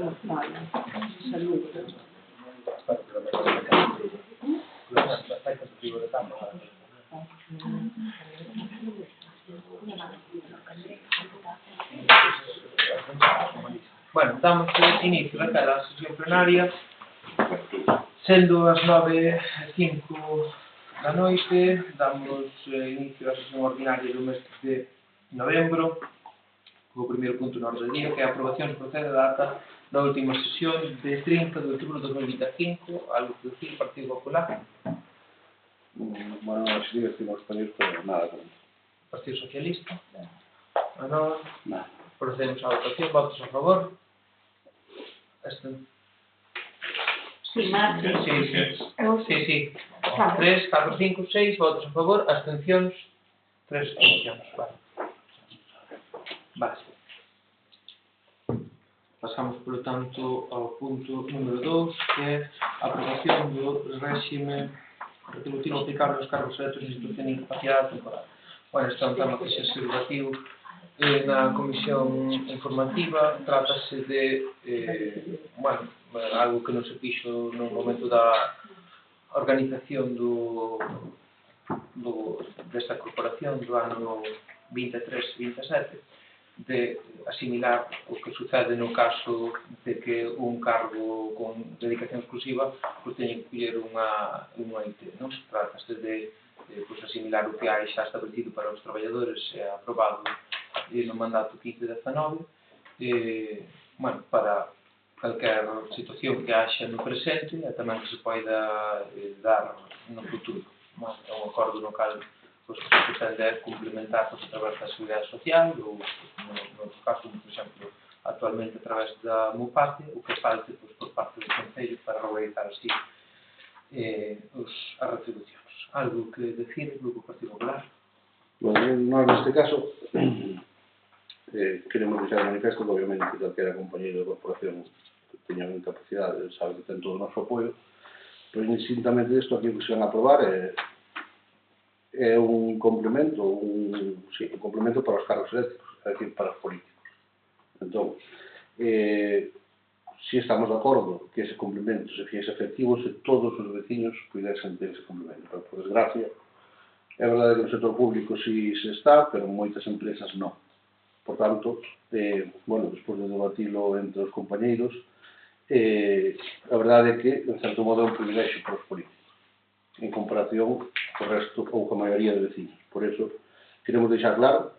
Salud. Bueno, damos inicio a la sesión plenaria, sendo as 9:05 da noite, damos inicio á sesión ordinaria do mes de novembro, co primeiro punto na orde do día, que é a aprobación se procede da ata da última sesión de 30 de outubro de 2025, algo que decir, Partido Popular. Bueno, así decimos español, pero nada. Partido Socialista. Non. Nada. Procedemos á votación. Votos a favor? Sí, Marta. Sí. 3, 4, 5, 6 votos a favor, abstencións, 3 abstencións. Vale. Pasamos, por tanto, ao punto número 2, que é a aprobación do réxime retributivo aplicable aos cargos electos de institución de incapacidade temporal. Bueno, este é un tema que xa se debatiu na comisión informativa. Trátase de algo que non se fixo no momento da organización desta corporación do ano 23-27, de asimilar o que sucede no caso de que un cargo con dedicación exclusiva teña que coller unha IT, non? Trátase de asimilar o que hai xa establecido para os traballadores e aprobado no mandato 15-19, para calquer situación que haxa no presente e tamén que se poida dar no futuro. É un acordo no cal que se pretende complementar a través da Seguridade Social ou, no outro caso, por exemplo, actualmente a través da MUPATE, o que falte por parte do Concello para regularizar así as retribucións. Algo que decir do Grupo Partido Popular? Bueno, nós neste caso queremos deixar manifesto que obviamente calquera compañeiro da corporación que teña unha incapacidade sabe que ten todo o noso apoio, pero indistintamente disto, aquí o que se van a aprobar é un complemento, un complemento para os cargos eléctricos, é dicir, para os políticos. Entón, si estamos de acordo que ese complemento se fiese efectivo se todos os veciños pudesen ter ese complemento, pero por desgracia é verdade que no sector público si se está, pero moitas empresas non. Por tanto, despois de debatilo entre os compañeiros, a verdade é que, en certo modo, é un privilexio para os políticos, en comparación co resto ou coa maioría de vecinos. Por iso, queremos deixar claro,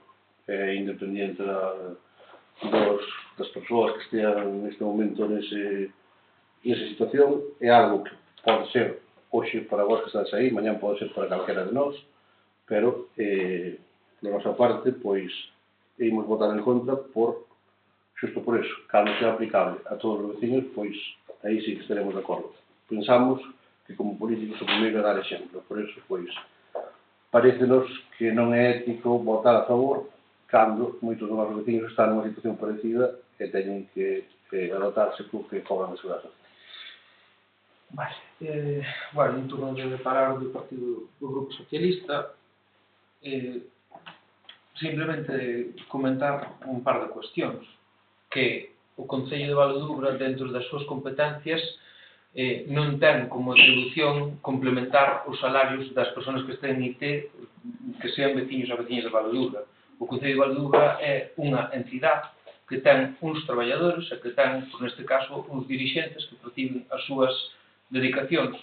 independiente das persoas que estean neste momento nesa situación, é algo que pode ser hoxe para vos que estás aí, mañán pode ser para calquera de nós, pero, da nosa parte, pois, imos votar en contra xusto por eso, cando sea aplicable a todos os vecinos, pois, aí sí que estaremos de acordo. Pensamos que como políticos o primeiro é dar exemplo, por eso, pois, parécenos que non é ético votar a favor cando moitos dos nosos vecinos están nunha situación parecida e teñen que adaptarse co que cobran a Seguridade Social. Vale, en turno de falar do Grupo Socialista, simplemente comentar un par de cuestións, que o Concello de Valedubra, dentro das súas competencias, non ten como atribución complementar os salarios das persoas que estén en IT que sean veciños ou veciñas de Valedubra. O Concello de Valedubra é unha entidade que ten uns traballadores e que ten, neste caso, uns dirixentes que reciben as súas dedicacións.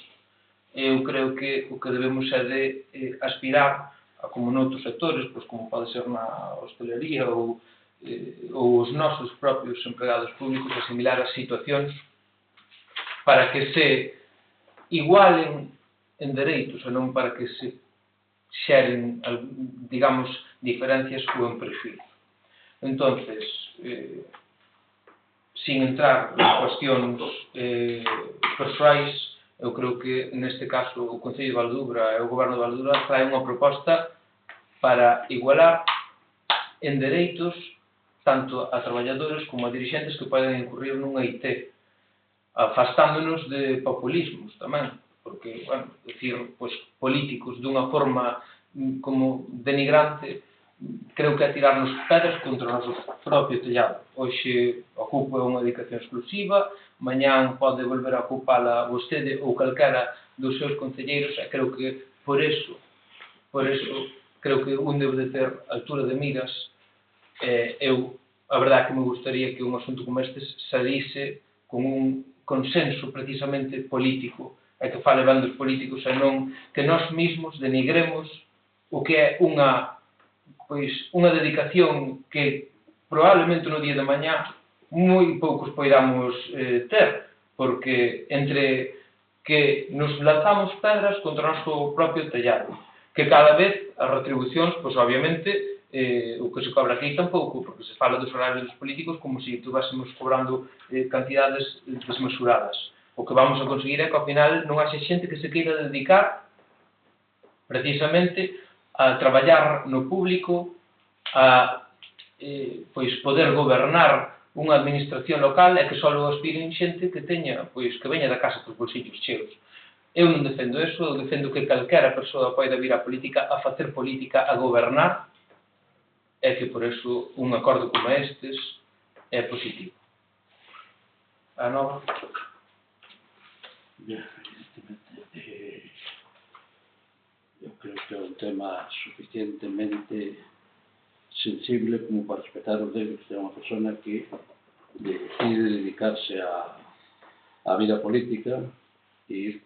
Eu creo que o que debemos é de aspirar a, como noutros sectores, como pode ser na hostelería ou os nosos propios empregados públicos, asimilar as situacións para que se igualen en dereitos e non para que se xeren, digamos, diferencias ou en perfil. Entonces, sin entrar en cuestións persoais, eu creo que neste caso o Concello de Valedubra e o Goberno de Valedubra trae unha proposta para igualar en dereitos tanto a traballadores como a dirixentes que poden incurrir nunha IT, afastándonos de populismos tamén, porque, decir, políticos dunha forma como denigrante creo que é tirarnos pedras contra o noso propio tellado. Hoxe ocupa unha dedicación exclusiva, mañán pode volver a ocupala vostede ou calquera dos seus concelleiros, e creo que por eso creo que un debe de ter altura de miras. A verdade que me gustaría que un asunto como este salise con un consenso precisamente político, e que fale ben dos políticos e non que nós mesmos denigremos o que é unha dedicación que probablemente no día de mañá moi poucos poidamos ter, porque entre que nos lanzamos pedras contra o noso propio tellado, que cada vez as retribucións, pois obviamente, o que se cobra aquí tampouco, porque se fala dos horarios dos políticos como se estuvésemos cobrando cantidades desmesuradas. O que vamos a conseguir é que ao final non haxe xente que se queira dedicar precisamente a traballar no público, a poder gobernar unha administración local e que só aspiren xente que teña, que veña da casa cos bolsillos cheos. Eu non defendo eso, eu defendo que calquera persoa poida vir á política a facer política, a gobernar, e que por eso un acordo como estes é positivo. A nova? Bien, evidentemente, yo creo que é un tema suficientemente sensible como para respetar os dereitos de unha persona que decide dedicarse á vida política e,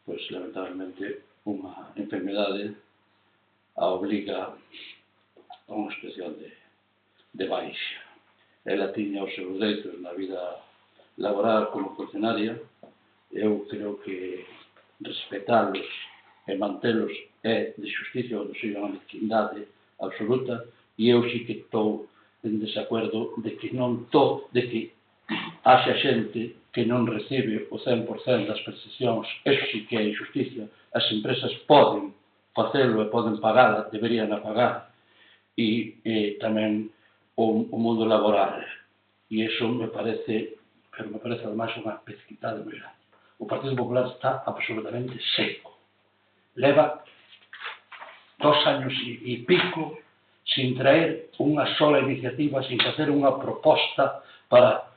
pues, lamentablemente, unha enfermedade a obliga a unha especial de baixa. Ela tiña os seus dereitos na vida laboral como funcionaria. Eu creo que respetalos e mantelos é de xusticia ou de unha mezquindade absoluta, e eu sí que estou en desacuerdo de que haxa xente que non recibe o 100% das prestacións. Eso sí que é injusticia. As empresas poden facelo e poden pagala, deberían a pagar, e tamén o mundo laboral. E iso me parece, pero me parece ademais unha mezquindade moi grande. O Partido Popular está absolutamente seco. Leva 2 años e pico sin traer unha sola iniciativa, sin facer unha proposta para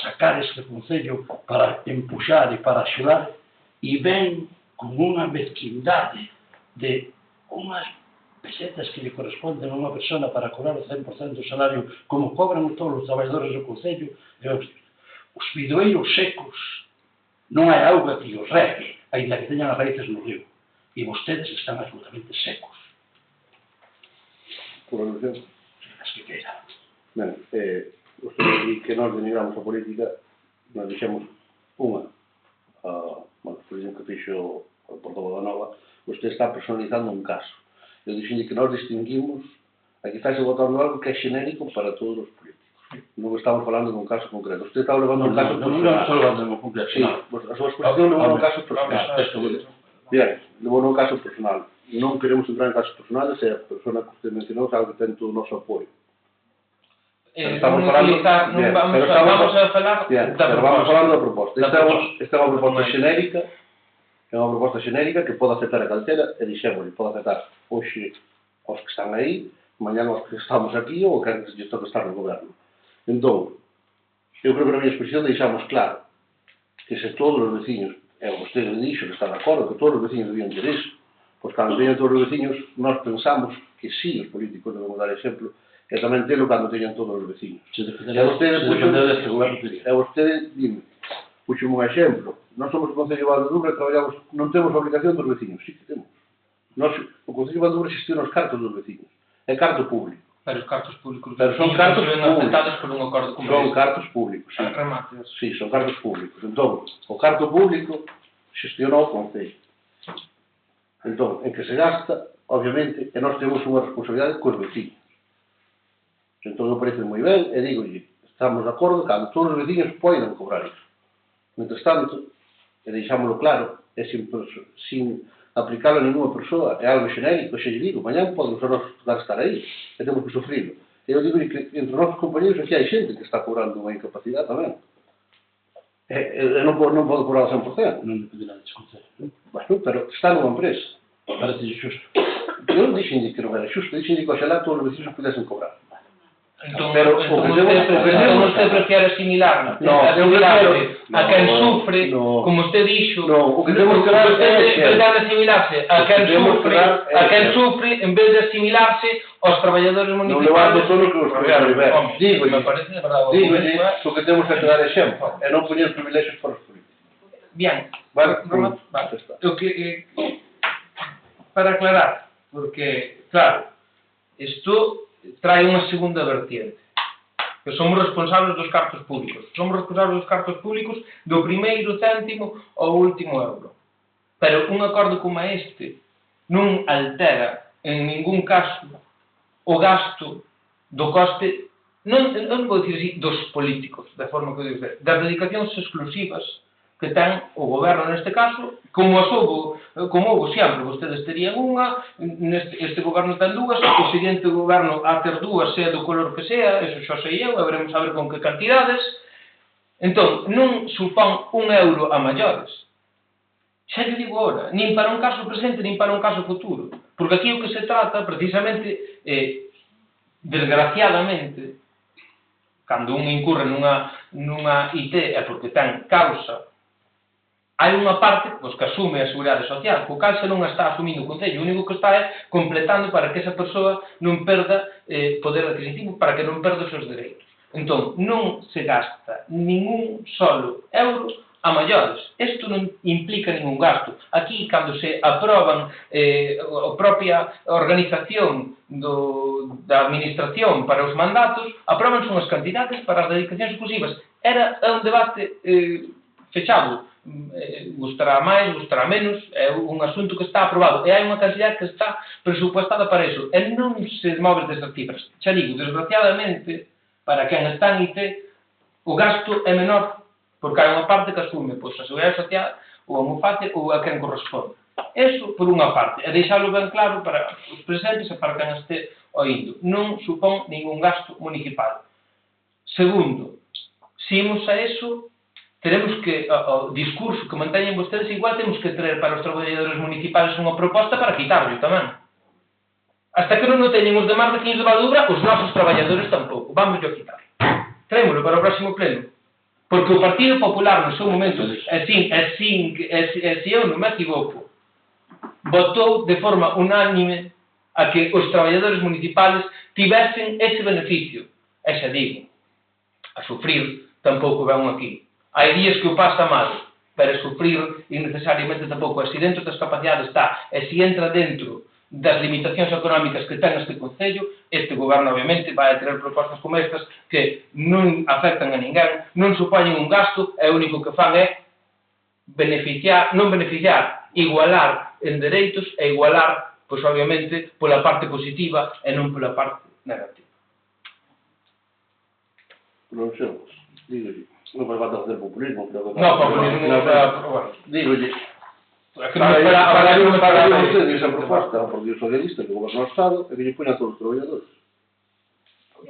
sacar este concello, para empuxar e para axudar, e ven con unha mezquindade de unhas pesetas que lle corresponden a unha persona para cobrar o 100% do salario, como cobran todos os traballadores do concello. Os bidoeiros secos, non hai auga que os regue, ainda que teñan as raíces no río, e vostedes están absolutamente secos. Por alusión. As que queiran. Ben, usted di que nós denigramos a política, nós dixemos unha, por exemplo, que fixo o portavoz da Nova, usted está personalizando un caso. Eu dixenlle que nós distinguimos, aquí está se votando algo que é xenérico para todos os políticos. Non estamos falando dun caso concreto. Usted está levando un caso personal. Non estou levando un concreto. Sí, a súa exposición levou un caso personal. Bien, levou un caso personal. Non queremos entrar en casos personales, e a persona que usted mencionou sabe que ten todo o noso apoio. Vamos a falar da proposta. Esta é unha proposta xenérica, que pode aceptar a caltera, e dixémosle, pode aceptar hoxe aos que están aí, mañá aos que estamos aquí, ou que lle toca estar no goberno. Entón, eu creo que na minha exposición deixamos claro que se todos os veciños, e vostede dixo que está de acordo, que todos os veciños debían ter iso, pois cando teñan todos os veciños, nós pensamos que sí, os políticos debemos dar exemplo, e tamén telo cando teñan todos os veciños. E vostede dime, puxo un exemplo, nós somos o Concello de Valdedubre, traballamos, non temos a obligación dos veciños, sí que temos. O Concello de Valdedubre xestiona os cartos dos veciños, é carto público. Pero os cartos públicos son cartos afectados por un acordo como son cartos públicos, sí. Sí, son cartos públicos. Entón, o carto público xestiona o Concello. Entón, en que se gasta, obviamente, e nós temos unha responsabilidade cos veciños. Entón, me parece moi ben, e digolle, estamos de acordo cando todos os veciños poidan cobrar iso. Mentres tanto, e deixámoslo claro, é sin aplicalo a ninguna persoa, é algo xenérico, xe lle digo, mañá podemos a nos dar estar aí, e temos que sufrilo. E eu digo que entre os nosos compañeros aquí hai xente que está cobrando unha incapacidade tamén. E non pode cobrar ao 100%. Non dependerá de desconcello. Bueno, pero está nunha empresa. Parece xusto. Eu dixen que non era xusto, dixen que oxalá todos os vecinos pudesen cobrar. Entón, Pero usted prefiere asimilar a quen sufre, como usted dixo, usted pretende asimilarse a quen sufre en vez de asimilarse aos traballadores Non municipales. levando todo o que os traballadores. Dígolle, o que temos que dar exemplo, e non poñer privilexios para os políticos. Bien, Vale, o que, para aclarar, porque, claro, isto trae unha segunda vertiente, que somos responsables dos cartos públicos. Somos responsables dos cartos públicos do primeiro céntimo ao último euro. Pero un acordo como este non altera en ningún caso o gasto do coste, non vou dicir así, dos políticos, da forma que eu digo, das dedicacións exclusivas que ten o goberno neste caso, como houve sempre, vostedes terían unha, este goberno ten dúas, o seguinte goberno a ter dúas, sea do color que sea, eso xa sei eu, veremos a ver con que cantidades. Entón, non supón un euro a maiores. Xa lle digo agora, nin para un caso presente, nin para un caso futuro. Porque aquí o que se trata, precisamente, desgraciadamente, cando un incurre nunha IT é porque ten causa, hai unha parte que asume a Seguridade Social, co cal se non a está asumindo o Concello, o único que está é completando para que esa persoa non perda poder adquisitivo, para que non perda os seus dereitos. Entón, non se gasta ningún solo euro a maiores. Isto non implica ningún gasto. Aquí, cando se aproban a propia organización da administración para os mandatos, aprobanse unhas cantidades para as dedicacións exclusivas. Era un debate fechado. Gustará máis, gustará menos, é un asunto que está aprobado e hai unha cantidad que está presupuestada para iso e non se move desas cifras. Xa digo, desgraciadamente, para quen está en IT, o gasto é menor, porque hai unha parte que asume pois, a Seguridade Social ou a Muface ou a quen corresponde. Eso por unha parte, e deixalo ben claro para os presentes e para quen este oíndo. Non supón ningún gasto municipal. Segundo, se imos a eso, teremos que, o discurso que manteñen vostedes, igual temos que traer para os traballadores municipales unha proposta para quitarlo tamén. Hasta que non o teñen os demás veciños de Valdubra, os nosos traballadores tampouco. Vamos a quitar. Traémoslo para o próximo pleno. Porque o Partido Popular, no seu momento, se eu non me equivoco, votou de forma unánime a que os traballadores municipales tivesen ese beneficio. E xa digo, a sufrir tampouco ven aquí. Hai días que o pasa mal, pero sufrir innecesariamente tampouco. E se dentro das capacidades está, e se entra dentro das limitacións económicas que ten este Concello, este goberno obviamente vai a ter propostas como estas que non afectan a ninguén, non supoñen un gasto, e o único que fan é igualar en dereitos e igualar, pois obviamente, pola parte positiva e non pola parte negativa. Non sei, dígolle. Non vai falta facer populismo, pero... No, populismo non para... Dígolle. Para vostede esa proposta ao Partido Socialista que goberna o Estado e que lle poña a todos os traballadores.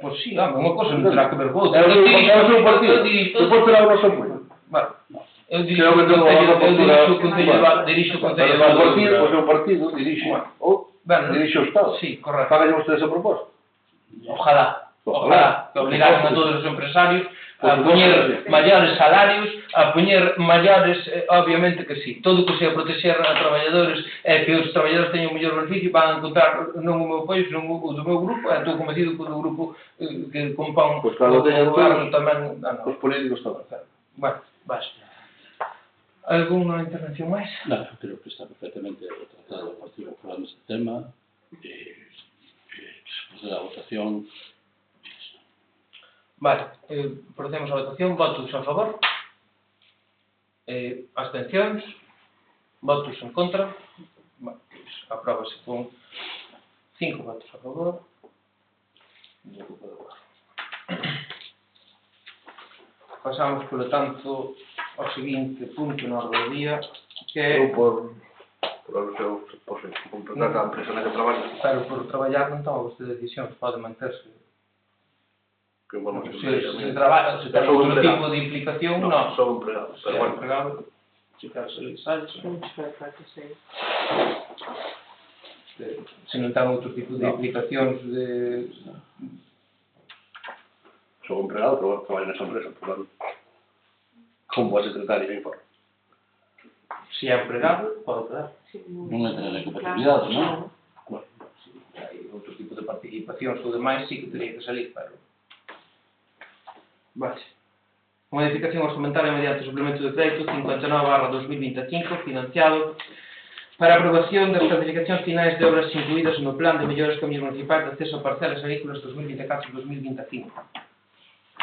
Pois sí, unha cosa non terá que ver con outra. É o seu partido. Depois terá o noso apoio. Eu dirixo o Concello de Valdubra. O seu partido dirixe o Estado. Sí, correcto. Fágalle vostede esa proposta. Ojalá, que obligaran a todos os empresarios a poñer maiores salarios, a poñer maiores, obviamente que sí, todo o que sea proteger a traballadores e que os traballadores teñan un mellor beneficio van a encontrar non o meu apoio, senón o do meu grupo, e estou convencido que o do grupo que compón o goberno tamén. Os políticos tamén. Bueno, basta. Alguna intervención máis? Non, creo que está perfectamente tratado o Partido Popular neste tema, se procede a votación. Vale, procedemos a votación. Votos a favor? Abstencións? Votos en contra? Bueno, pues, apróbase con 5 votos a favor. Pasamos, polo tanto, ao seguinte punto na orde do día, que é... Por completar a empresa na que trabalha. Pero por traballar non toma vostede decisións, pode manterse. Que vamos a Se trabalha, se ten outro tipo de implicación, non. Son empregados, pero bueno. Empregado, se quer se lhe sai, Se non ten outro tipo de implicacións de... Son empregado, pero traballo nesa empresa, por tanto, como a secretaria me informa. Se é empregado, pode dar. Non é tener incompatibilidade, non? Se hai outro tipo de participacións ou demais, sí que teria que salir, pero... Vale. Modificación orzamentaria mediante suplemento de crédito 59/2025, financiado para aprobación das clasificacións finais de obras incluídas no Plan de Melloras Camiños Municipais de Acceso a Parcelas Agrícolas 2024-2025.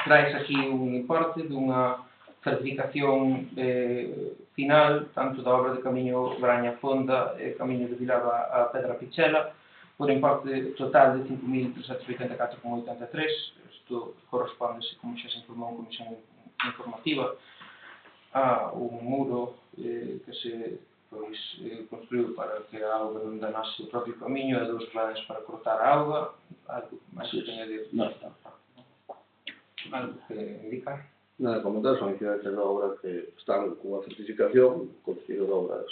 Traes aquí un importe dunha certificación final, tanto da obra de Camiño Braña Fonda e Camiño de Vilava a Pedra Pichela, por importe total de 5.384,83. Isto corresponde, como xa se informou en comisión informativa, a un muro que se construiu para que a auga non danase o propio camiño e dos planes para cortar a auga. Algo máis que teña de... Algo que indicar? Nada, comentar, son incidencias de obras que están con a certificación, con testigo de obras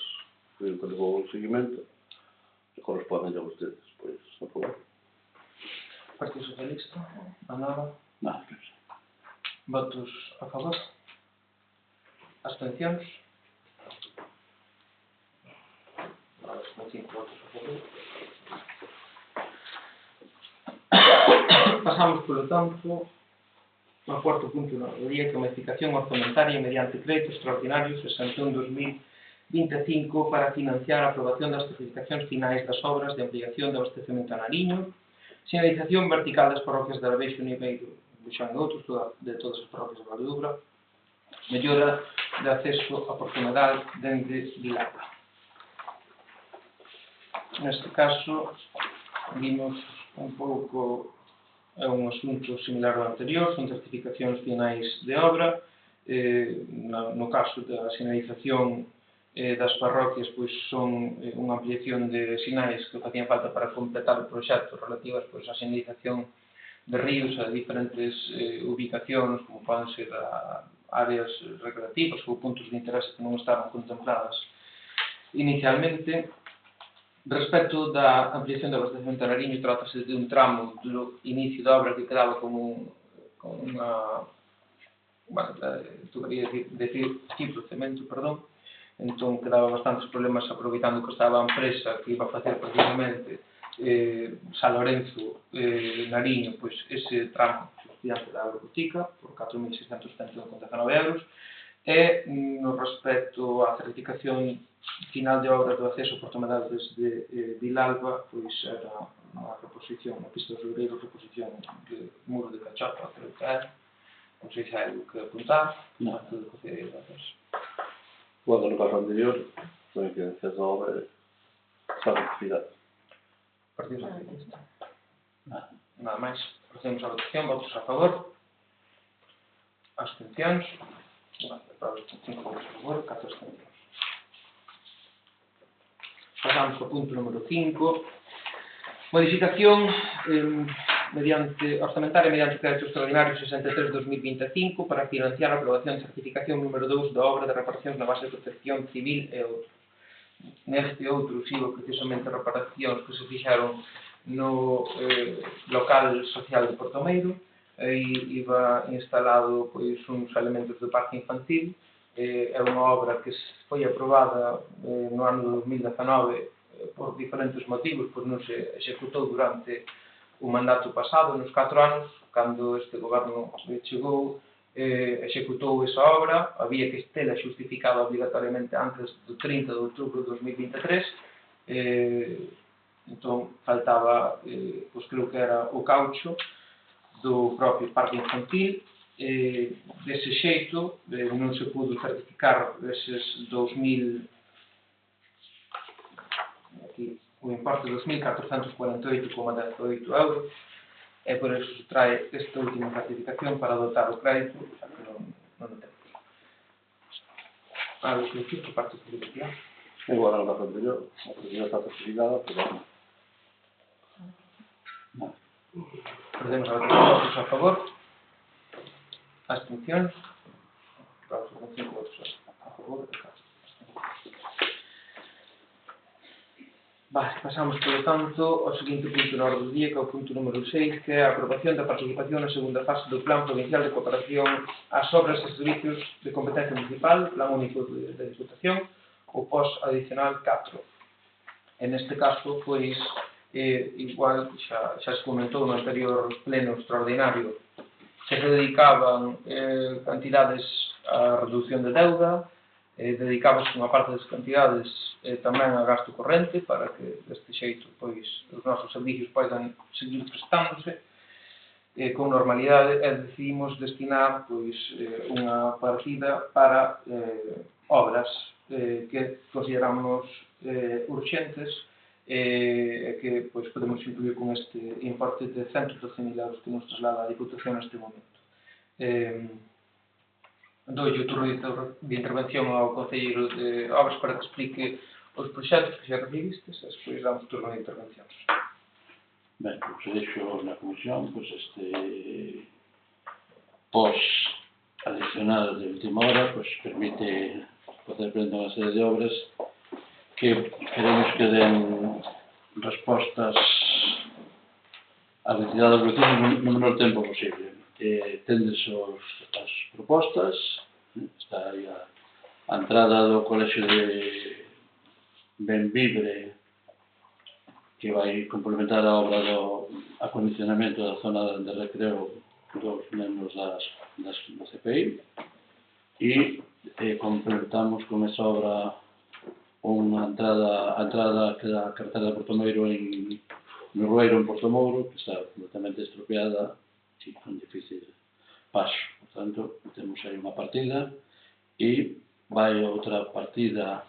que levou o seguimento, que corresponden a vostedes, pois, aprobar. Partido Socialista, a nada. Nada. Votos a favor? Abstencións? Vale, con 5 votos a favor. Pasamos, polo tanto, ao cuarto punto do día, que é a modificación orzamentaria mediante crédito extraordinario 61/2025 para financiar a aprobación das certificacións finais das obras de ampliación de abastecemento a Nariño, sinalización vertical das parroquias de Arabeixo, Niveiro, Buxán e outros, de todas as parroquias de Valdedubra, mellora de acceso a proximidade dende Vilava. Neste caso, vimos un pouco, é un asunto similar ao anterior, son certificacións finais de obra, no caso da sinalización das parroquias, pois son unha ampliación de sinais que facían falta para completar o proxecto relativas pois á sinalización de ríos a diferentes ubicacións, como poden ser áreas recreativas ou puntos de interés que non estaban contempladas inicialmente. Respecto da ampliación do abastecemento a Nariño, trátase de un tramo do inicio da obra que quedaba con unha tubería de fibro cemento, perdón. Entón quedaba bastantes problemas aproveitando que estaba a empresa que iba a facer precisamente San Lorenzo Nariño, pois ese tramo diante da agrobotica por 4.619 euros. E no respecto á certificación final de obras do acceso a Portomedal desde Vilalba, pois era unha reposición, unha pista de Sobreiro, reposición de muro de Cachota, creo que era. Non sei se hai algo que apuntar. Non. Bueno, no caso anterior, son incidencias de obra está certificada. Partido Socialista. Nada máis. Procedemos a votación. Votos a favor? Abstencións? Vale, 5 votos a favor, 4 abstencións. Pasamos ao punto número 5. Modificación orzamentaria mediante crédito extraordinario 63/2025 para financiar a aprobación de certificación número 2 da obra de reparacións na base de protección civil e outros. Neste outro sigo precisamente reparacións que se fixaron no local social de Portomeiro. Aí iba instalado pois uns elementos de parque infantil. É unha obra que foi aprobada no ano 2019 por diferentes motivos, pois non se executou durante o mandato pasado, nos 4 anos, cando este goberno chegou, executou esa obra, había que estela xustificada obligatoriamente antes do 30 de outubro de 2023, entón faltaba, pois creo que era o caucho do propio parque infantil. Dese xeito non se pudo certificar eses 2.000, aquí o importe de 2.448,18 euros, e por eso se trae esta última certificación para dotar o crédito, xa que non o temos. Algo que decir por parte política? Igual no caso anterior, a primera está certificada, pero non. Procedemos a votación. Votos a favor? Abstencións? Con 5 votos a favor. Vale, pasamos, polo tanto, ao seguinte punto na orde do día, que é o punto número 6, que é a aprobación da participación na segunda fase do Plan Provincial de Cooperación ás Obras e Servicios de Competencia Municipal, Plan Único de Diputación, o POS adicional 4. E neste caso, pois, igual, xa se comentou no anterior pleno extraordinario, que se dedicaban cantidades á reducción de deuda, dedicábase unha parte das cantidades tamén a gasto corrente para que deste xeito pois os nosos servicios poidan seguir prestándose con normalidade, e decidimos destinar pois unha partida para obras que consideramos urxentes e que pois podemos incluir con este importe de 112.000 euros que nos traslada a Diputación neste momento. Doulle o turno de intervención ao Concelleiro de Obras para que explique os proxectos que xa recibistes e despois damos o turno de intervención. Ben, como se deixo na comisión, pois este POS adicional de última hora, pois permite facer frente a unha serie de obras que queremos que den respostas á necesidade dos vecinos no menor tempo posible. Tendes as propostas, está aí a entrada do Colexio de Benvibre, que vai complementar a obra do acondicionamento da zona de recreo dos membros das CPI, e completamos con esa obra unha entrada que da carretera de Portomeiro no Rueiro en Portomouro, que está completamente estropeada e con difícil paso. Por tanto, temos aí unha partida e vai outra partida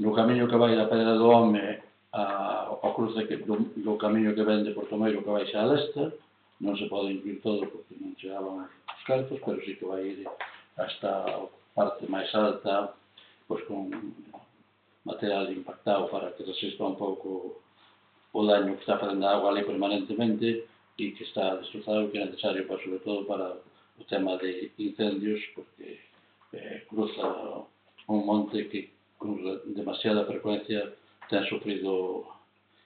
no camiño que vai da Pedra do Home ao cruce do camiño que ven de Portomeiro que vai xa a leste. Non se pode incluir todo porque non chegaban os cartos, pero sí que vai ir hasta a parte máis alta, pois con material impactado para que resista un pouco o daño que está facendo a agua ali permanentemente e que está destrozado, que é necesario, sobre todo para o tema de incendios, porque cruza un monte que con demasiada frecuencia ten sufrido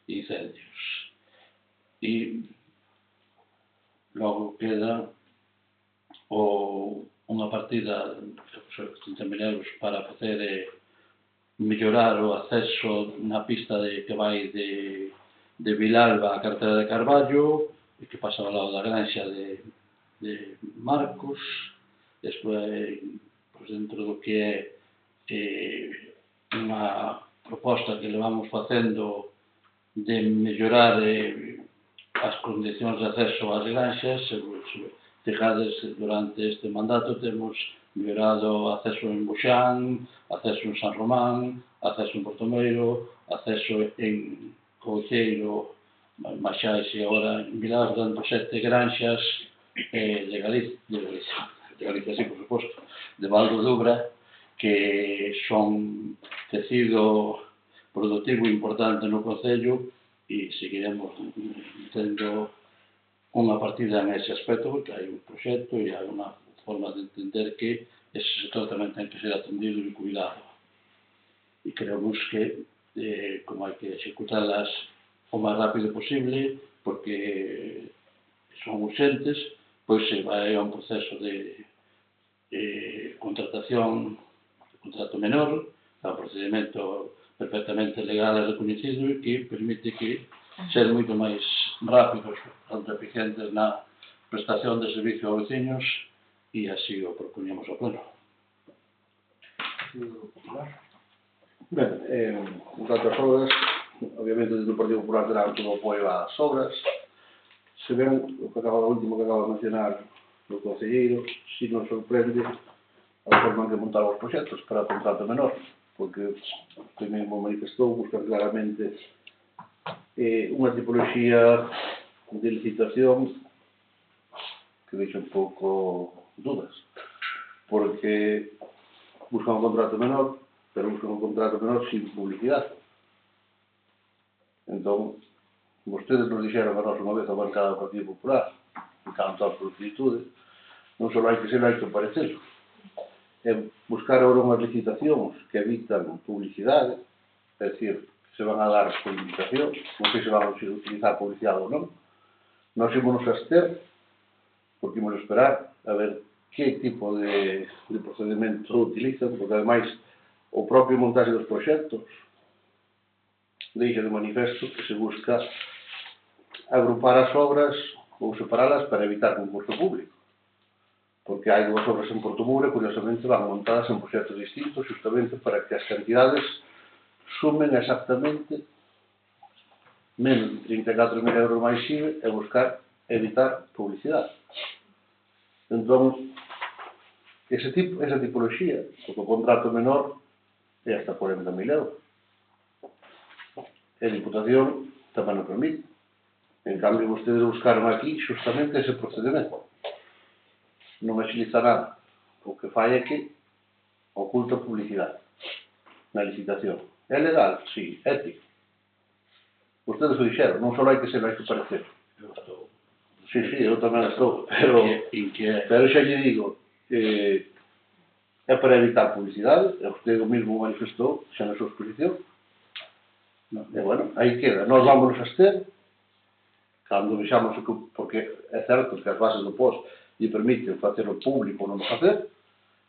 incendios. E logo queda unha partida de 30.000 euros para facer mellorar o acceso na pista que vai de Vilalba á carretera de Carballo e que pasa ao lado da granxa de Marcos. Despois, dentro do que é unha proposta que levamos facendo de mellorar as condicións de acceso ás granxas, se fijades, durante este mandato temos mellorado acceso en Buxán, acceso en San Román, acceso en Portomeiro, acceso en Couceiro, Maxais e agora en Vilalba, dando 7 granxas de Galicia, sí, por suposto, de Val do Dubra, que son tecido productivo importante no Concello e seguiremos tendo unha partida en ese aspecto, porque hai un proxecto e hai unha forma de entender que ese sector tamén ten que ser atendido e cuidado. E creemos que, como hai que executalas o máis rápido posible, porque son urgentes, pois se vai a un proceso de contratación, de contrato menor, a un procedimento perfectamente legal e reconhecido e que permite que ser moito máis rápidos, tanto eficientes na prestación de servicio aos veciños, e así o propoñemos ao pleno. Ben, en canto ás obras, obviamente desde o Partido Popular terá todo o apoio ás obras. Se ven, o último que acabo de mencionar o concelleiro, si nos sorprende a forma en que montaron os proxectos para contrato menor, porque que mesmo manifestou buscar claramente unha tipoloxía de licitación que deixa un pouco dudas, porque buscan un contrato menor, pero buscan un contrato menor sin publicidade. Entón, vostedes nos dixeron a nós unha vez a bancada do Partido Popular, en canto a solicitude, non só hai que ser, hai que parecer. É buscar agora unhas licitacións que evitan publicidade, é dicir, se van a dar por invitación, non sei se van a utilizar publicidade ou non. Nós ímonos a abster, porque ímonos esperar a ver que tipo de procedimento utilizan, porque ademais o propio montaxe dos proxectos deixa de manifesto que se busca agrupar as obras ou separalas para evitar concurso público. Porque hai dúas obras en Porto Mure, curiosamente, van montadas en proxectos distintos, justamente para que as cantidades sumen exactamente menos de 34.000 euros máis IVE e buscar evitar publicidade. Entón, esa tipoloxía, porque o contrato menor é hasta 40.000 euros. E a Diputación tamén o permite. En cambio, vostedes buscaron aquí justamente ese procedimento. Non agiliza nada. O que fai é que oculta publicidade na licitación. É legal? Sí. Ético? Vostedes o dixeron, non só hai que ser, hai que parecer. Eu estou. Sí, eu tamén estou, pero xa lle digo, é para evitar publicidade, e vostede mesmo manifestou xa na súa exposición, e bueno, aí queda, nós vámonos a abster, cando vexamos, porque é certo que as bases do POS lle permiten facelo público ou non facer,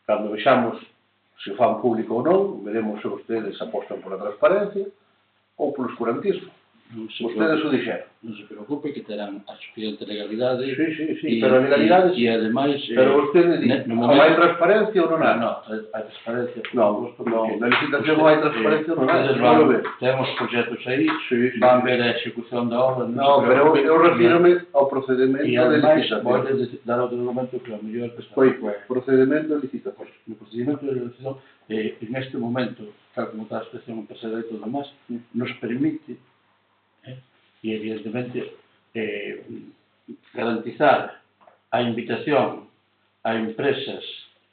cando vexamos se fan público ou non, veremos se vostedes apostan pola transparencia ou polo oscurantismo. Vostedes o dixeron. Non se preocupe que terán a suficiente legalidade. Sí, pero a legalidade... E ademais... Pero vostedes dixen, non hai transparencia ou non hai? Non, hai transparencia. Non, na licitación non hai transparencia ou non hai. Non lo ve. Temos proxectos aí, van ver a execución da obra. Non, pero eu refírome ao procedimento de licitación. E ademais, vou dar outro argumento que é o mellor que está. Foi procedimento de licitación. No procedimento de licitación, en este momento, tal como está a expresión empresarial e todo demás, nos permite e evidentemente garantizar a invitación a empresas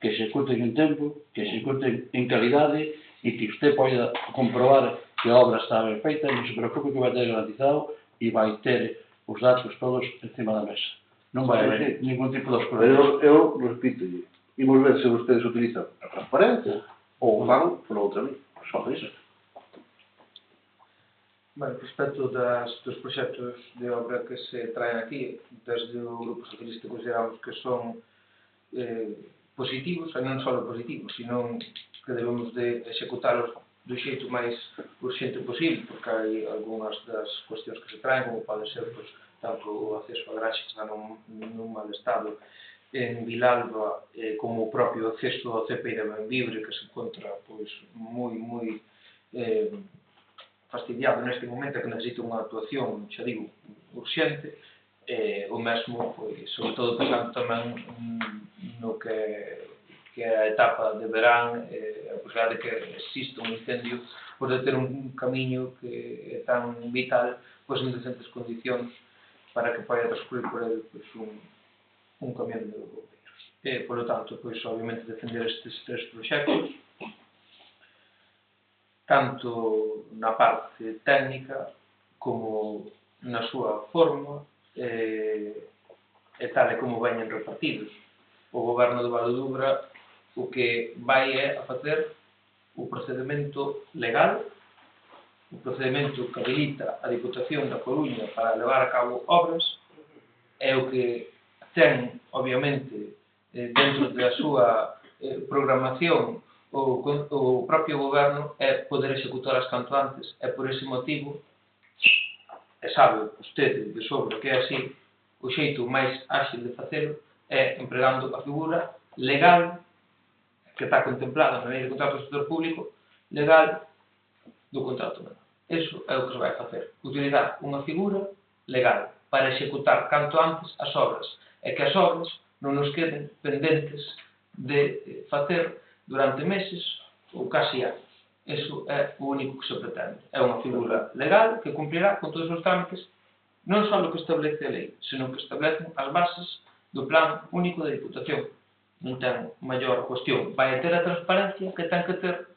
que executen en tempo, que executen en calidade e que usted poida comprobar que a obra está ben feita, non se preocupe que vai ter garantizado e vai ter os datos todos encima da mesa. Non vai haber ningún tipo de oscuridade. Eu repito-lle, imos ver se vostedes utilizan a transparencia ou van pola outra vía. Só iso. Bueno, respecto dos proxectos de obra que se traen aquí, desde o Grupo Socialista consideramos que son positivos, e non só positivos, sino que debemos de executalos do xeito máis urxente posible, porque hai algunhas das cuestións que se traen, como pode ser, pois, tanto o acceso a garaxe que está nun mal estado en Vilalba, como o propio acceso ao CPI de Benvibre, que se encontra, pois, moi fastidiado neste momento, que necesita unha actuación, xa digo, urxente, o mesmo, pois, sobre todo pensando tamén no que é a etapa de verán, a posibilidade de que exista un incendio, pois de ter un camiño que é tan vital, pois en decentes condicións para que poida transcurrir por ele pois, un camión de bombeiros. Por lo tanto, pois, obviamente, defender estes tres proxectos, tanto na parte técnica como na súa forma e tal e como veñen repartidos. O Goberno de Valdudubra o que vai é a facer o procedimento legal, o procedimento que habilita a Diputación da Coruña para levar a cabo obras, é o que ten, obviamente, dentro da súa programación o propio Goberno é poder executalas canto antes, e por ese motivo, e sabe usted de sobra que é así, o xeito máis áxil de facelo é empregando a figura legal que está contemplada na lei de contrato do sector público, legal do contrato menor. Eso é o que se vai facer, utilizar unha figura legal para executar canto antes as obras, e que as obras non nos queden pendentes de facer durante meses ou casi anos. Eso é o único que se pretende. É unha figura legal que cumprirá con todos os trámites, non só o que establece a lei, senón que establecen as bases do plan único de Diputación. Non ten maior cuestión. Vai ter a transparencia que ten que ter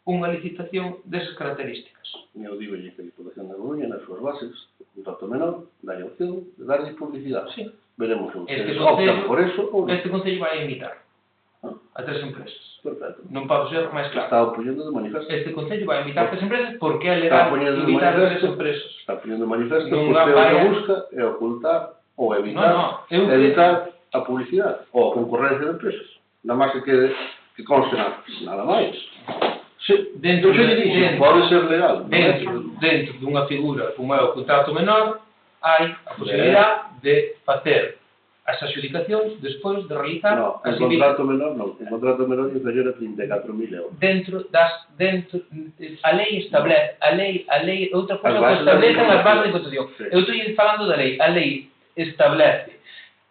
unha licitación desas características. Eu digo que a Diputación da Coruña, nas súas bases, un trato menor, dá a opción de darlle publicidade. Sí. Veremos se ustedes optan por eso ou non. Este Concello vai invitar a tres empresas. Perfecto. Non podo ser máis claro. Está poñendo de manifesto. Este Concello vai invitar as empresas porque é Está legal poñendo de invitar as manifesto. empresas. Está poñendo de manifesto que Non usted o vai que a- busca é ocultar ou evitar Eu evitar a publicidade ou a concorrencia de empresas. Nada máis que conste nada máis. Dentro Pode ser legal. dentro dunha figura como é o contrato menor, hai a posibilidade de facer as adjudicacións despois de realizar No, as un contrato menor non. Un contrato menor inferior a 34.000 euros. a lei establece, a lei, outra cosa As que bases establecen da as bases de contratación. contratación. Sí. Eu estou falando da lei. A lei establece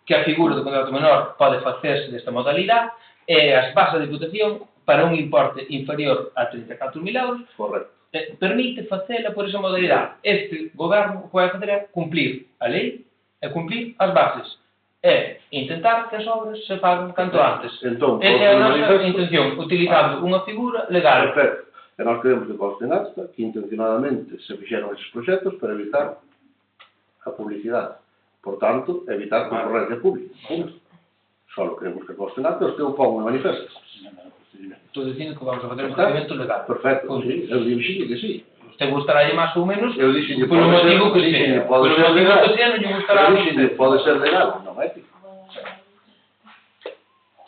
que a figura do contrato menor pode facerse desta modalidade e as bases de contratación para un importe inferior a 34.000 euros Correcto. permite facela por esa modalidade. Este goberno o que vai facer é cumplir a lei e cumplir as bases. É intentar que as obras se paguen canto antes. Entón, Esa é a nosa manifesto. intención, utilizando unha figura legal. Perfecto. E nós queremos que conste en acta que intencionadamente se fixeron esos proxectos para evitar a publicidade. Por tanto, evitar concorrencia pública. Punto. Solo queremos que conste en acta os que o pongo en manifesto. Estou dicindo que vamos a fazer un procedimento legal. Perfecto, sí. Eu dixenlle que sí. Te gustará máis ou menos Eu dixenlle polo pode ser, motivo que sea. pode Polo ser motivo legal. que sea, non lle gustará Eu a dixenlle vostede. pode ser legal, non ético.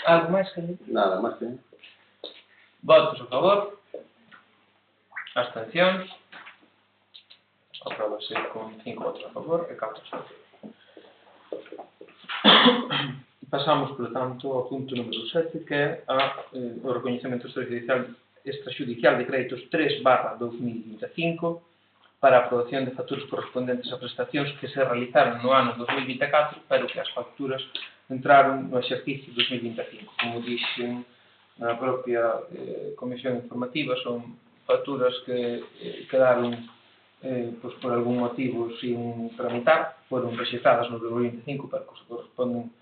Algo máis que ler? Nada máis que. Votos a favor. Abstencións. Apróbase con 5 votos a favor e 4 abstencións. Pasamos, por tanto, ao punto número 7, que é o recoñecemento extrajudicial de créditos 3/2025 para a aprobación de facturas correspondentes a prestacións que se realizaron no ano 2024, pero que as facturas entraron no exercicio 2025. Como dixen na propia comisión informativa, son facturas que quedaron por algún motivo sin tramitar, foron rexeitadas no 2025, pero que se corresponden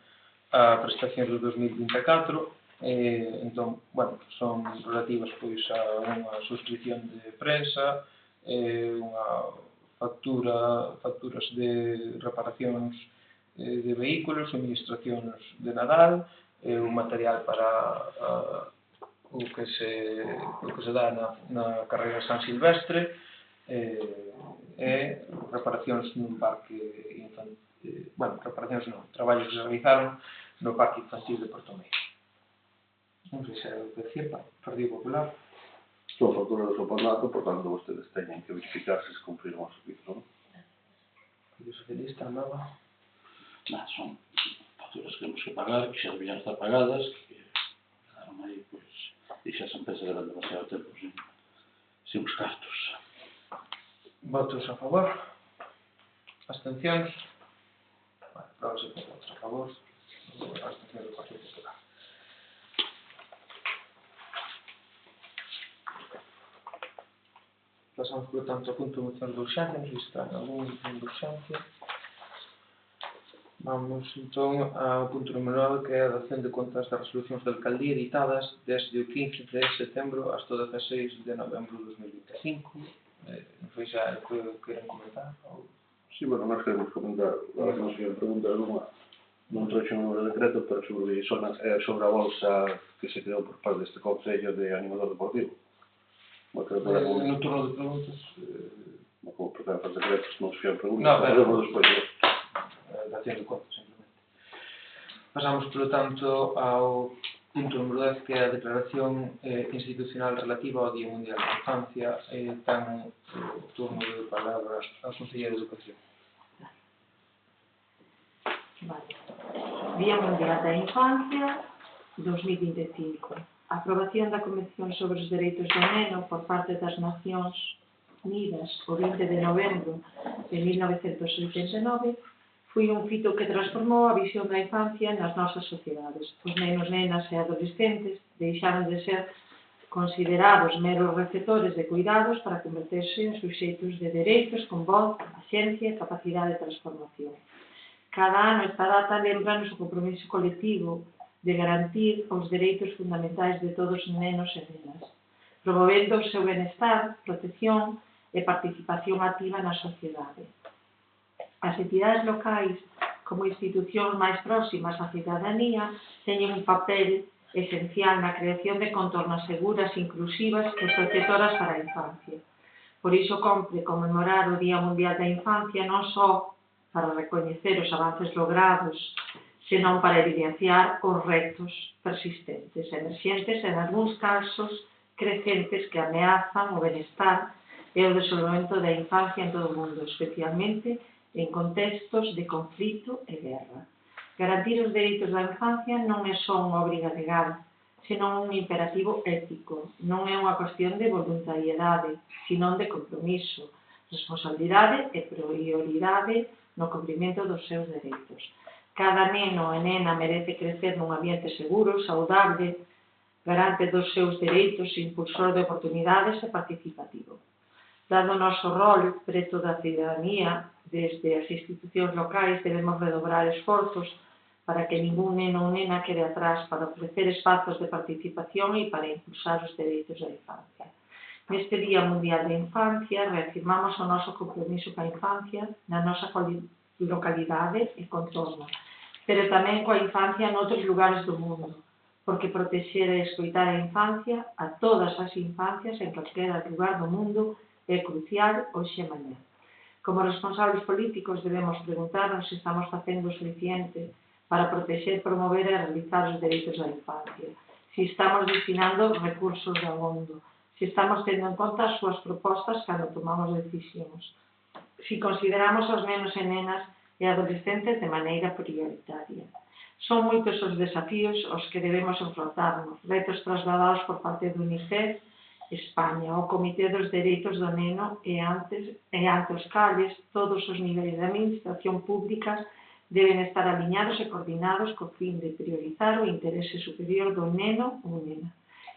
a prestacións do 2024. Entón, bueno, son relativas pois a unha suscripción de prensa, unha facturas de reparacións de vehículos, administracións de Nadal, un material para o que se dá na carreira San Silvestre, e reparacións nun parque infantil, reparacións non, traballos que se realizaron no parque infantil de Portomeiro. Non sei se é o que decir, Partido Popular. Son facturas do Sopornato, por tanto, vostedes teñen que verificar se se cumpriron os servizos, non? Partido Socialista, andaba. Son facturas que temos que pagar, que xa debían estar pagadas, que quedaron aí, pois, e xa as empresas eran demasiado tempo sin os cartos. Votos a favor. Abstencións. Apróbase con votos a favor. Abstencións do Partido Popular. Pasamos, por tanto, ao punto de moción de urxencia. Non sei se está en algún moción de urxencia. Vamos, entón, ao punto número 9, que é a dación de contas das resolucións de alcaldía editadas desde o 15 de setembro hasta o 16 de novembro de 2025. Non sei se é o que queren comentar. Sí, bueno, nós queremos comentar, agora que nos queren preguntar non traxo un número de decreto, pero sobre a bolsa que se creou por parte deste Concello de Animador Deportivo. No turno de preguntas... Como por tanto, os decretos non se fian preguntas, No, pero... despois, dación de contas, simplemente. Pasamos, por lo tanto, ao punto número 10, que é a declaración institucional relativa ao Día Mundial da Infancia. Ten o turno de palabra a Conselleira de Educación. Vale. Día Mundial da Infancia 2025. A aprobación da Convención sobre os Dereitos do Neno por parte das Nacións Unidas o 20 de novembro de 1989 foi un fito que transformou a visión da infancia nas nosas sociedades. Os nenos, nenas e adolescentes deixaron de ser considerados meros receptores de cuidados para converterse en suxeitos de dereitos con voz, axencia e capacidade de transformación. Cada ano esta data lembra-nos o compromiso colectivo de garantir os dereitos fundamentais de todos os nenos e nenas, promovendo o seu benestar, protección e participación activa na sociedade. As entidades locais, como institucións máis próximas á cidadanía, teñen un papel esencial na creación de contornas seguras, inclusivas e protectoras para a infancia. Por iso compre conmemorar o Día Mundial da Infancia non só para recoñecer os avances logrados, senón para evidenciar os retos persistentes, emerxentes e, en algúns casos, crecentes que ameazan o benestar e o desenvolvemento da infancia en todo o mundo, especialmente en contextos de conflito e guerra. Garantir os dereitos da infancia non é só unha obriga legal, senón un imperativo ético. Non é unha cuestión de voluntariedade, senón de compromiso, responsabilidade e prioridade no cumprimento dos seus dereitos. Cada neno e nena merece crecer nun ambiente seguro, saudable, garante dos seus dereitos, impulsor de oportunidades e participativo. Dado o noso rol preto da cidadanía, desde as institucións locais debemos redobrar esforzos para que ningún neno ou nena quede atrás, para ofrecer espazos de participación e para impulsar os dereitos da infancia. Neste Día Mundial da Infancia, reafirmamos o noso compromiso coa infancia na nosa localidade e contorno, pero tamén coa infancia noutros lugares do mundo, porque protexer e escoitar a infancia, a todas as infancias en calquera lugar do mundo, é crucial hoxe e mañá. Como responsables políticos debemos preguntarnos se estamos facendo o suficiente para protexer, promover e realizar os dereitos da infancia, se estamos destinando recursos do mundo, se estamos tendo en conta as súas propostas cando tomamos decisións, se consideramos os nenos e nenas e adolescentes de maneira prioritaria. Son moitos os desafíos aos que debemos enfrontarnos, retos trasladados por parte do UNICEF, España, o Comité dos Dereitos do Neno e ante os cales todos os niveis da administración pública deben estar aliñados e coordinados co fin de priorizar o interese superior do neno ou nena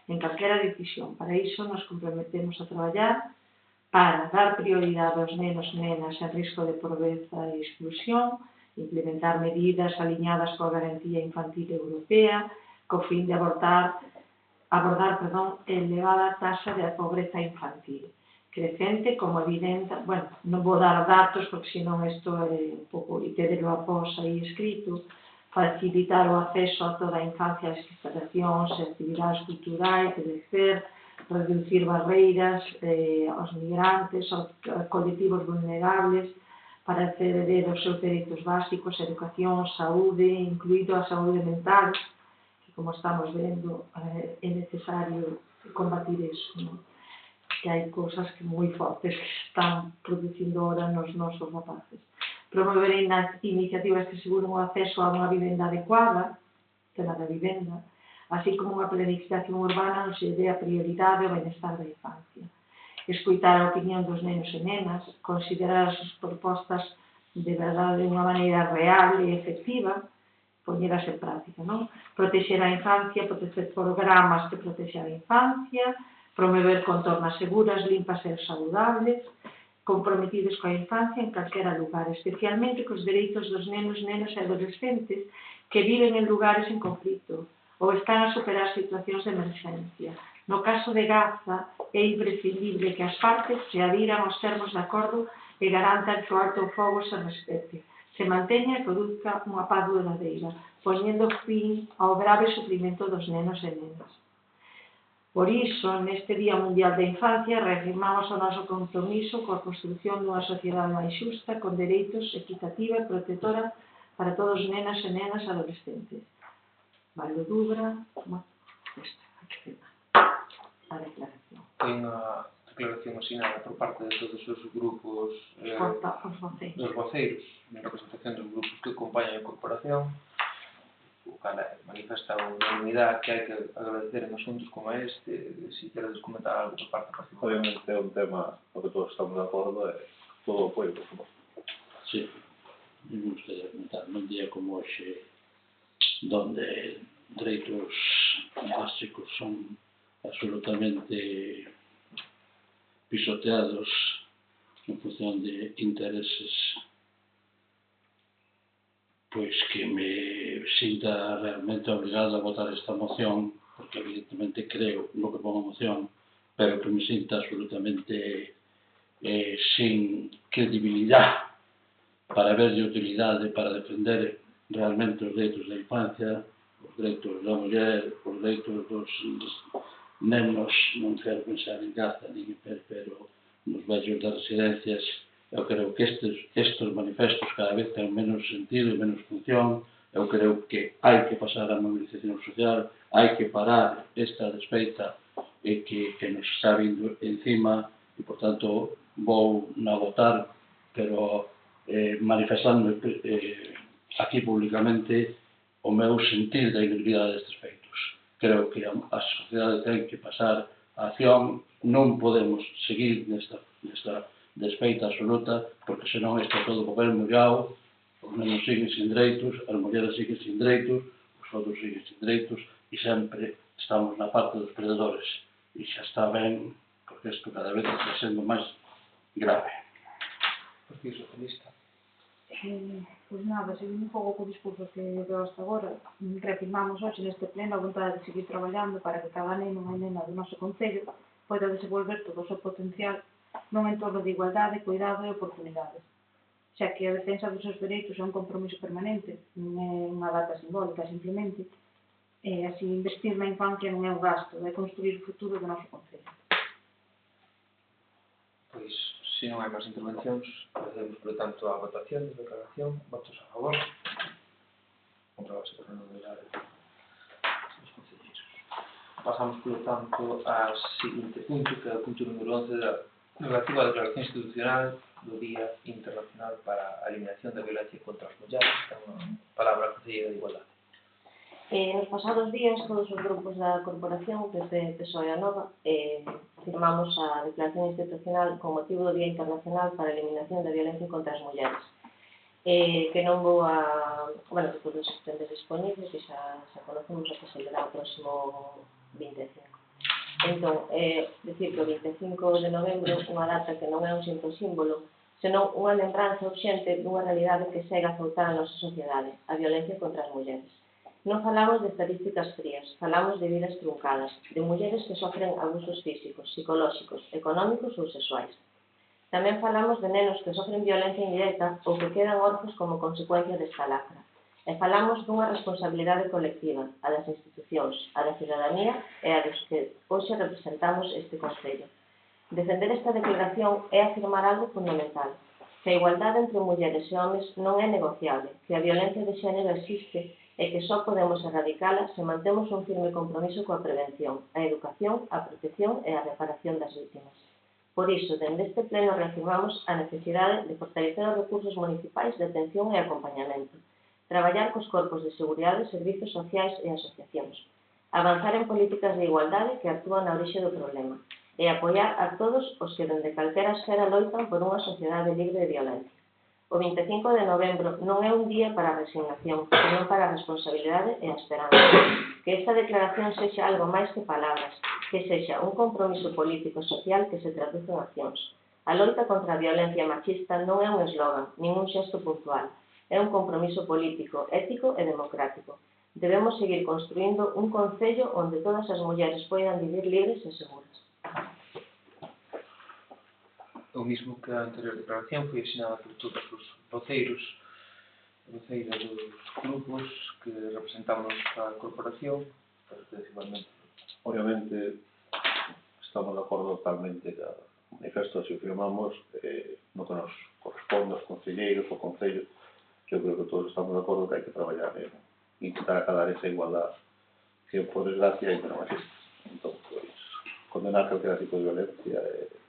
en calquera decisión. Para iso nos comprometemos a traballar para dar prioridade aos nenos e nenas en risco de pobreza e exclusión, implementar medidas aliñadas coa garantía infantil europea, co fin de abordar elevada taxa de pobreza infantil crecente, como evidente, non vou dar datos porque senón isto é un pouco, e tedelo após aí escrito, facilitar o acceso a toda a infancia ás instalacións e actividades culturais, reducir barreiras aos migrantes, aos colectivos vulnerables, para acceder aos seus dereitos básicos, educación, saúde, incluído a saúde mental, que, como estamos vendo, é necesario combatir iso, non? Que hai cousas que moi fortes que están producindo ahora nos nosos rapaces. Promover iniciativas que aseguren o acceso a unha vivenda adecuada, que é a da vivenda, así como unha planificación urbana non se dé a prioridade ao benestar da infancia. Escoitar a opinión dos nenos e nenas, considerar as súas propostas de verdade de unha maneira real e efectiva, poñeras en práctica, non? Protexer a infancia, protexer programas que protexan a infancia, promover contornas seguras, limpas e saludables, comprometidos coa infancia en calquera lugar, especialmente cos dereitos dos nenos, nenas e adolescentes que viven en lugares en conflito ou están a superar situacións de emerxencia. No caso de Gaza, é imprescindible que as partes se adhiran aos termos de acordo e garantan que o alto fogo se respete, se manteña e produzca unha paz duradeira, poñendo fin ao grave sufrimento dos nenos e nenas. Por iso, neste Día Mundial da Infancia, reafirmamos o noso compromiso coa construción dunha sociedade máis xusta, con dereitos, equitativa e protectora para todos os nenas e nenas adolescentes. Valdo Dubra, a declaración. Ten a declaración asinada por parte de todos os grupos dos voceiros, en representación dos grupos que acompañan a corporación, o cal manifesta unha unidade que hai que agradecer en asuntos como este. Se queredes comentar algo por parte particular. Obviamente é un tema no que todos estamos de acordo e todo o apoio, por favor. Sí, me gustaría comentar nun día como hoxe, donde dereitos básicos son absolutamente pisoteados en función de intereses, pois que me sinta realmente obligado a votar esta moción, porque evidentemente creo no que pon a moción, pero que me sinta absolutamente sin credibilidade para ver de utilidade para defender realmente os dereitos da infancia, os dereitos da muller, os dereitos dos nenos, non quero pensar en Gaza nin en Perpero, nos vellos das residencias. Eu creo que estes manifestos cada vez ten menos sentido e menos función. Eu creo que hai que pasar a movilización social, hai que parar esta despeita que nos está vindo encima e, por tanto, vou na votar, pero manifestando aquí públicamente o meu sentir da inutilidade destes feitos. Creo que a sociedade ten que pasar a acción, non podemos seguir nesta despeita absoluta, porque senón está todo o papel mollado, os nenos siguen sin dereitos, as mulleres siguen sin dereitos, os outros siguen sin dereitos, e sempre estamos na parte dos perdedores. E xa está ben, porque isto cada vez está sendo máis grave. Partido Socialista. Pois nada, seguindo un pouco co discurso que deu hasta agora, reafirmamos hoxe neste pleno a vontade de seguir traballando para que cada neno e nena do noso concello poida desenvolver todo o seu potencial nun entorno de igualdade, cuidado e oportunidades, xa que a defensa dos seus dereitos é un compromiso permanente, non é unha data simbólica simplemente, e así investir na infancia non é un gasto, é construir o futuro do noso concello. Pois, se non hai máis intervencións, procedemos, por tanto, á votación de declaración. Votos a favor. Comprobase por unanimidade dos concelleiros. Pasamos, por tanto, ao seguinte punto, que é o punto número 11 relativo á declaración institucional do Día Internacional para a Eliminación da Violencia contra as Mulleres. Ten a palabra a Conselleira de Igualdade. Nos pasados días, todos os grupos da corporación, desde PSOE a Nova, firmamos a declaración institucional con motivo do Día Internacional para a Eliminación da Violencia contra as Mulleres, que non vou a... Bueno, que todos estén dispoñibles e xa conocemos a que se lerá o próximo 25. Entón, decir que o 25 de novembro, unha data que non é un simple símbolo, senón unha lembranza urxente dunha realidade que segue a azoutar a nosa sociedade, a violencia contra as mulleres. Non falamos de estadísticas frías, falamos de vidas truncadas, de mulleres que sofren abusos físicos, psicolóxicos, económicos ou sexuais. Tamén falamos de nenos que sofren violencia indirecta ou que quedan orfos como consecuencia desta lacra. E falamos dunha responsabilidade colectiva, a das institucións, a da cidadanía e a dos que hoxe representamos este Concello. Defender esta declaración é afirmar algo fundamental, que a igualdade entre mulleres e homes non é negociable, que a violencia de xénero existe e que só podemos erradicala se mantemos un firme compromiso coa prevención, a educación, a protección e a reparación das vítimas. Por iso, dende este pleno reafirmamos a necesidade de fortalecer os recursos municipais de atención e acompañamento, traballar cos corpos de seguridade, servizos sociais e asociacións, avanzar en políticas de igualdade que actúan na orixe do problema e apoiar a todos os que dende calquera esfera loitan por unha sociedade libre de violencia. O 25 de novembro non é un día para a resignación, senón para a responsabilidade e a esperanza. Que esta declaración sexa algo máis que palabras, que sexa un compromiso político e social que se traduce en accións. A loita contra a violencia machista non é un eslogan, nin un xesto puntual. É un compromiso político, ético e democrático. Debemos seguir construindo un concello onde todas as mulleres poidan vivir libres e seguras. O mismo que a anterior declaración foi asinada por todos os voceiros dos grupos que representamos a corporación, principalmente. Obviamente, estamos de acordo totalmente que o manifesto así firmamos no que nos corresponde aos concelleiros, ao Concello, que eu creo que todos estamos de acordo que hai que traballar en intentar acabar esa igualdade que, por desgracia, ainda non existe. Entón, pois, condenar calquera tipo de violencia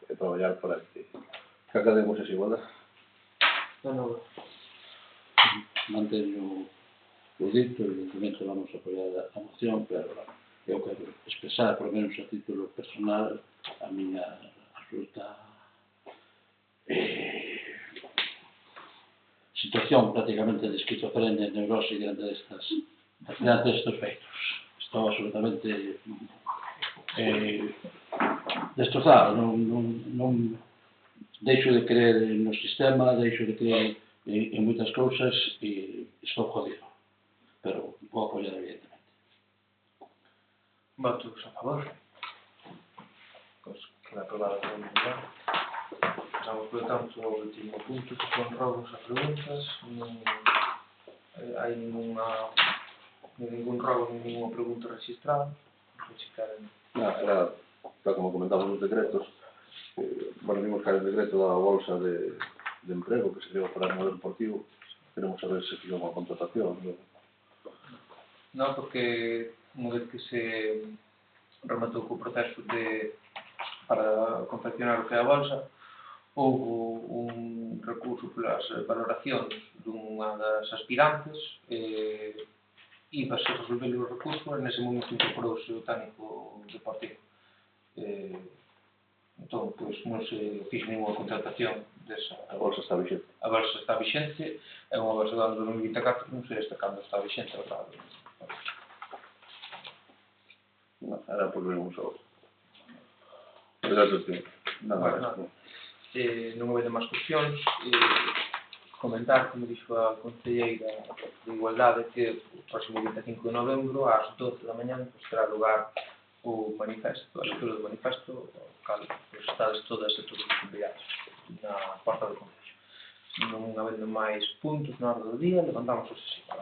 e traballar para que academos esa igualdade. Non. Manteño o dito, evidentemente vamos a apoiar a moción, pero eu quero expresar, por menos a título personal, a miña absoluta situación prácticamente de esquizofrenia e neurose diante destes feitos. Estou absolutamente destrozado, non deixo de creer no sistema, deixo de creer en moitas cousas e estou jodido, pero vou apoiar evidentemente. Votos a favor. Pois queda aprobada a unanimidade. Pasamos, por tanto, ao último punto, que son robos a preguntas. Non hai ninguna ningún robo, nin ninguna pregunta registrada. Se queren. Era, tal como comentamos os decretos, bueno, vimos que hai un decreto da Bolsa de Emprego que se creou para o modelo deportivo. Queremos saber se fica unha contratación. Non, porque unha vez que se rematou co proceso para confeccionar o que é a bolsa, houve un recurso polas valoracións dunha das aspirantes, ibase resolver o recurso e nese momento incorporouse o técnico deportivo. Entón, pois, non se fixo ninguna contratación desa. A Bolsa está vixente. A bolsa está vixente, é unha bolsa do ano 2024, non sei hasta cando está vixente, verdad? Non, era por ver un só. Pero que nada máis. Non houve máis cuestións. Comentar, como dixo a concelleira de Igualdade, que o próximo 25 de novembro, ás 12 da mañá, terá lugar o manifesto, a lectura do manifesto, o cal estades todas e todos os convidados na porta do Concello. Non habendo máis puntos na hora do día, levantamos a sesión.